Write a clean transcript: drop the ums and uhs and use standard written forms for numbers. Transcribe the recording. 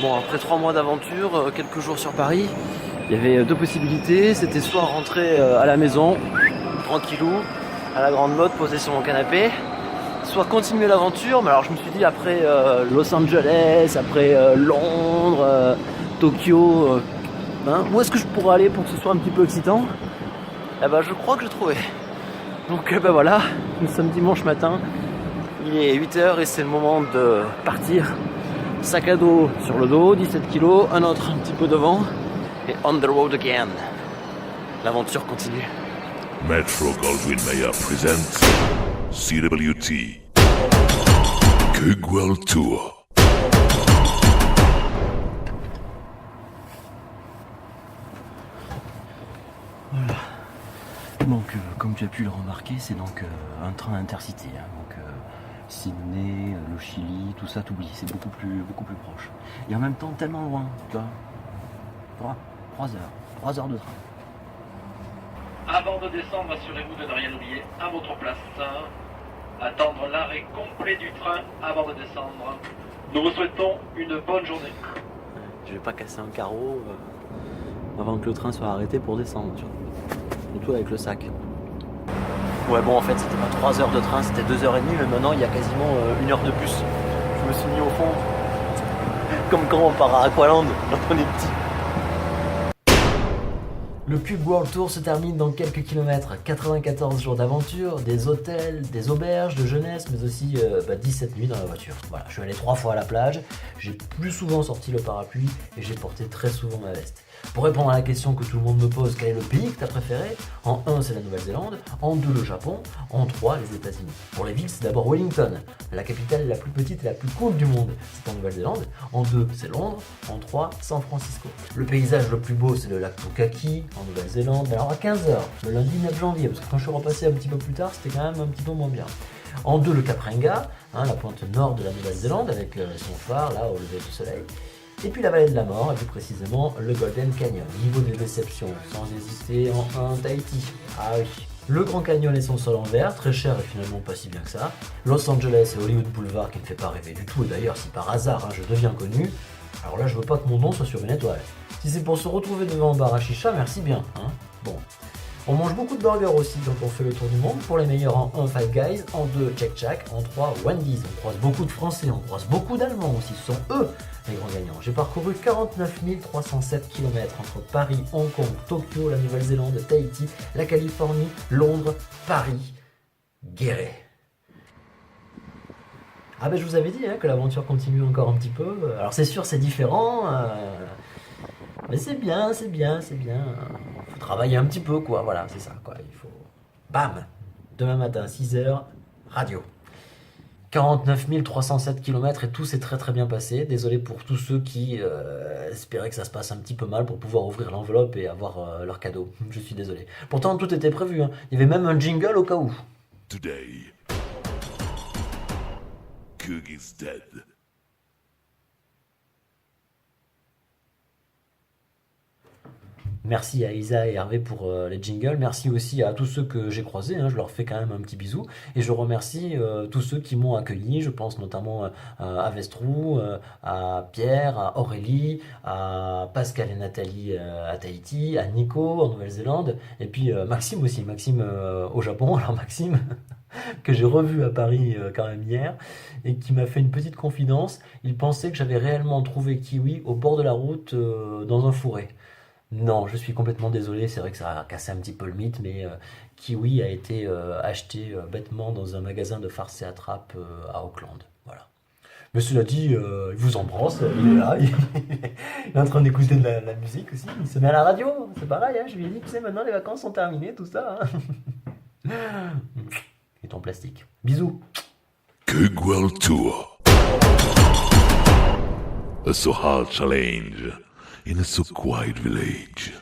Bon, après 3 mois d'aventure, quelques jours sur Paris, il y avait 2 possibilités. C'était soit rentrer à la maison, tranquillou, à la grande mode, posé sur mon canapé, soit continuer l'aventure. Mais alors je me suis dit, après Los Angeles, après Londres, Tokyo, où est-ce que je pourrais aller pour que ce soit un petit peu excitant? Eh ben je crois que j'ai trouvé. Donc voilà, nous sommes dimanche matin, il est 8h et c'est le moment de partir. Sac à dos sur le dos, 17 kg, un autre un petit peu devant, et on the road again. L'aventure continue. Metro Goldwyn Mayer presents CWT Kug World Tour. Voilà. Donc, comme tu as pu le remarquer, c'est donc un train intercity. Donc, Sydney, le Chili, tout ça, t'oublies, c'est beaucoup plus proche. Et en même temps, tellement loin, tu vois. 3 heures de train. Avant de descendre, assurez-vous de ne rien oublier à votre place. Attendre l'arrêt complet du train avant de descendre. Nous vous souhaitons une bonne journée. Je vais pas casser un carreau avant que le train soit arrêté pour descendre, tu vois. Surtout avec le sac. Ouais, bon, en fait, c'était pas 3 heures de train, c'était 2h30, mais maintenant, il y a quasiment 1 heure de bus. Je me suis mis au fond, comme quand on part à Aqualand, quand on est petit. Le Kug World Tour se termine dans quelques kilomètres. 94 jours d'aventure, des hôtels, des auberges de jeunesse, mais aussi 17 nuits dans la voiture. Voilà, je suis allé 3 fois à la plage, j'ai plus souvent sorti le parapluie et j'ai porté très souvent ma veste. Pour répondre à la question que tout le monde me pose, quel est le pays que tu as préféré? En 1, c'est la Nouvelle-Zélande, en 2, le Japon, en 3, les États-Unis. Pour les villes, c'est d'abord Wellington, la capitale la plus petite et la plus cool du monde, c'est en Nouvelle-Zélande. En 2, c'est Londres, en 3, San Francisco. Le paysage le plus beau, c'est le lac Pukaki, en Nouvelle-Zélande, mais alors à 15h, le lundi 9 janvier, parce que quand je suis repassé un petit peu plus tard, c'était quand même un petit peu moins bien. En 2, le Cap Renga, la pointe nord de la Nouvelle-Zélande, avec son phare, là, au lever du soleil. Et puis la vallée de la mort, et plus précisément le Golden Canyon. Niveau des déceptions, sans hésiter, en 1, Tahiti. Ah oui. Le Grand Canyon et son sol en verre, très cher et finalement pas si bien que ça. Los Angeles et Hollywood Boulevard qui ne fait pas rêver du tout. Et d'ailleurs, si par hasard je deviens connu, alors là je veux pas que mon nom soit sur une étoile. Si c'est pour se retrouver devant un bar à chicha, merci bien. Bon. On mange beaucoup de burgers aussi quand on fait le tour du monde. Pour les meilleurs, en 1, Five Guys, en 2, Check Shack, en 3, Wendy's. On croise beaucoup de Français, on croise beaucoup d'Allemands aussi. Ce sont eux les grands gagnants. J'ai parcouru 49 307 km entre Paris, Hong Kong, Tokyo, la Nouvelle-Zélande, Tahiti, la Californie, Londres, Paris, Guéret. Ah ben je vous avais dit que l'aventure continue encore un petit peu. Alors c'est sûr, c'est différent. Mais c'est bien. Faut travailler un petit peu, quoi. Voilà, c'est ça, quoi. Il faut... Bam! Demain matin, 6h, radio. 49 307 km et tout s'est très très bien passé. Désolé pour tous ceux qui espéraient que ça se passe un petit peu mal pour pouvoir ouvrir l'enveloppe et avoir leur cadeau. Je suis désolé. Pourtant, tout était prévu. Il y avait même un jingle au cas où. Today, Kug is dead. Merci à Isa et Hervé pour les jingles. Merci aussi à tous ceux que j'ai croisés. Je leur fais quand même un petit bisou. Et je remercie tous ceux qui m'ont accueilli. Je pense notamment à Vestrou, à Pierre, à Aurélie, à Pascal et Nathalie à Tahiti, à Nico en Nouvelle-Zélande. Et puis Maxime aussi. Maxime au Japon. Alors Maxime, que j'ai revu à Paris quand même hier, et qui m'a fait une petite confidence. Il pensait que j'avais réellement trouvé Kiwi au bord de la route dans un fourré. Non, je suis complètement désolé, c'est vrai que ça a cassé un petit peu le mythe, mais Kiwi a été acheté bêtement dans un magasin de farce et attrape à Auckland. Voilà. Mais cela dit, il vous embrasse, il est là, il est en train d'écouter de la musique aussi, il se met à la radio, c'est pareil, je lui ai dit, tu sais, maintenant les vacances sont terminées, tout ça. Il est en plastique. Bisous. Kug World Tour. A so hard challenge in a so quiet village.